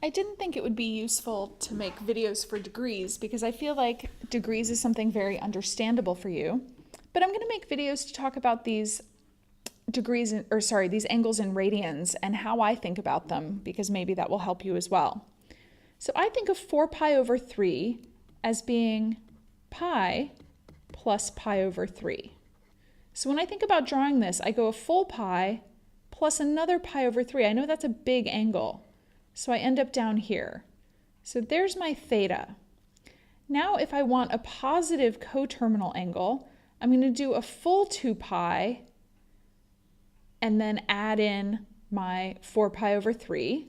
I didn't think it would be useful to make videos for degrees because I feel like degrees is something very understandable for you. But I'm going to make videos to talk about these these angles in radians and how I think about them, because maybe that will help you as well. So I think of 4 pi over 3 as being pi plus pi over 3. So when I think about drawing this, I go a full pi plus another pi over 3. I know that's a big angle, so I end up down here. So there's my theta. Now if I want a positive coterminal angle, I'm going to do a full 2 pi and then add in my 4 pi over 3.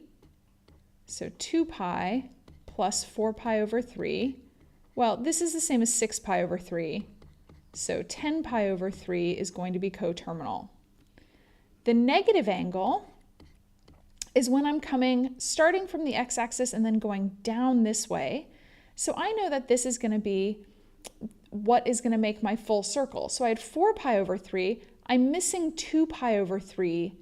So 2 pi plus 4 pi over 3. Well, this is the same as 6 pi over 3. So 10 pi over 3 is going to be coterminal. The negative angle is when I'm starting from the x-axis and then going down this way. So I know that this is going to be what is going to make my full circle. So I had 4 pi over 3. I'm missing 2 pi over 3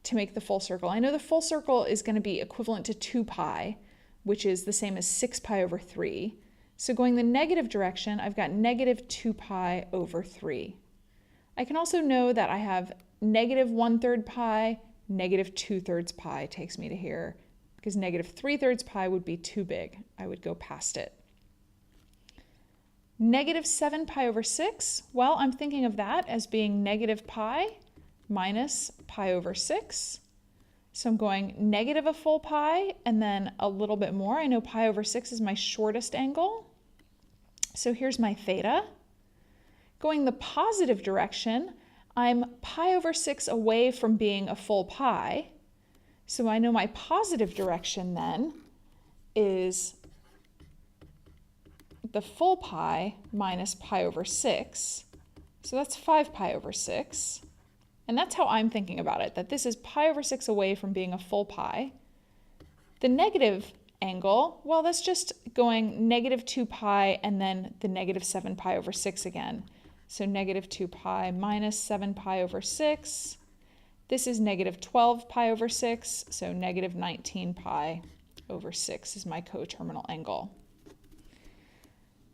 to make the full circle. I know the full circle is going to be equivalent to 2 pi, which is the same as 6 pi over 3. So going the negative direction, I've got negative 2 pi over 3. I can also know that I have negative 1/3 pi, negative 2/3 pi takes me to here, because negative 3/3 pi would be too big. I would go past it. Negative 7 pi over 6, well, I'm thinking of that as being negative pi minus pi over 6. So I'm going negative a full pi and then a little bit more. I know pi over 6 is my shortest angle. So here's my theta. Going the positive direction, I'm pi over 6 away from being a full pi. So I know my positive direction then is the full pi minus pi over 6. So that's 5 pi over 6. And that's how I'm thinking about it, that this is pi over 6 away from being a full pi. The negative angle, well, that's just going negative 2 pi and then the negative 7 pi over 6 again. So negative 2 pi minus 7 pi over 6. This is negative 12 pi over 6, so negative 19 pi over 6 is my coterminal angle.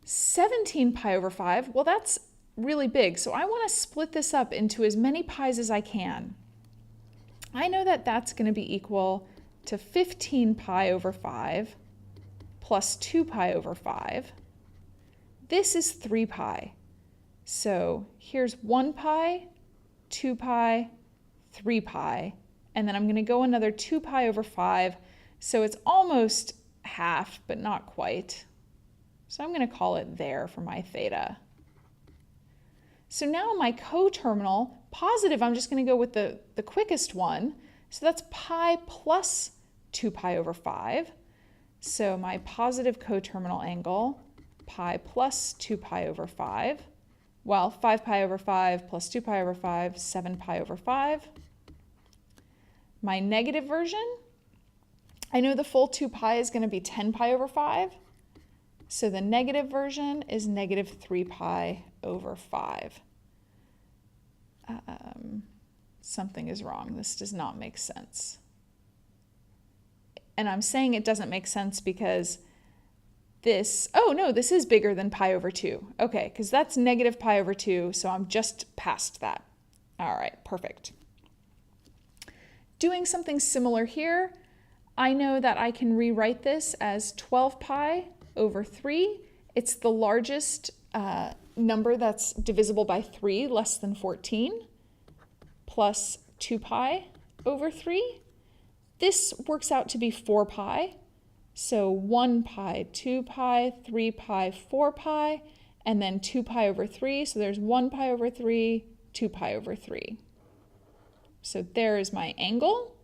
17 pi over 5, well, that's really big, so I want to split this up into as many pi's as I can. I know that that's going to be equal to 15 pi over 5 plus 2 pi over 5. This is 3 pi. So here's 1 pi, 2 pi, 3 pi, and then I'm going to go another 2 pi over 5, so it's almost half, but not quite. So I'm going to call it there for my theta. So now my coterminal, positive, I'm just going to go with the quickest one. So that's pi plus 2 pi over 5. So my positive coterminal angle, pi plus 2 pi over 5. Well, 5 pi over 5 plus 2 pi over 5, 7 pi over 5. My negative version, I know the full 2 pi is going to be 10 pi over 5. So the negative version is negative 3 pi over 5. Something is wrong. This does not make sense. And I'm saying it doesn't make sense because this, oh no, this is bigger than pi over 2. Okay, because that's negative pi over 2, so I'm just past that. All right, perfect. Doing something similar here, I know that I can rewrite this as 12 pi over 3. It's the largest number that's divisible by 3, less than 14, plus 2 pi over 3. This works out to be 4 pi. So 1 pi, 2 pi, 3 pi, 4 pi, and then 2 pi over 3. So there's 1 pi over 3, 2 pi over 3. So there is my angle.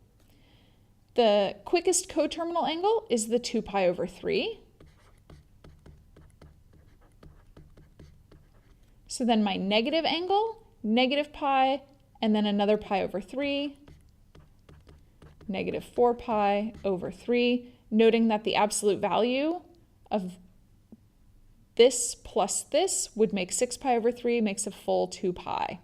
The quickest coterminal angle is the 2 pi over 3. So then my negative angle, negative pi, and then another pi over 3, negative 4 pi over 3, noting that the absolute value of this plus this would make 6 pi over 3, makes a full 2 pi.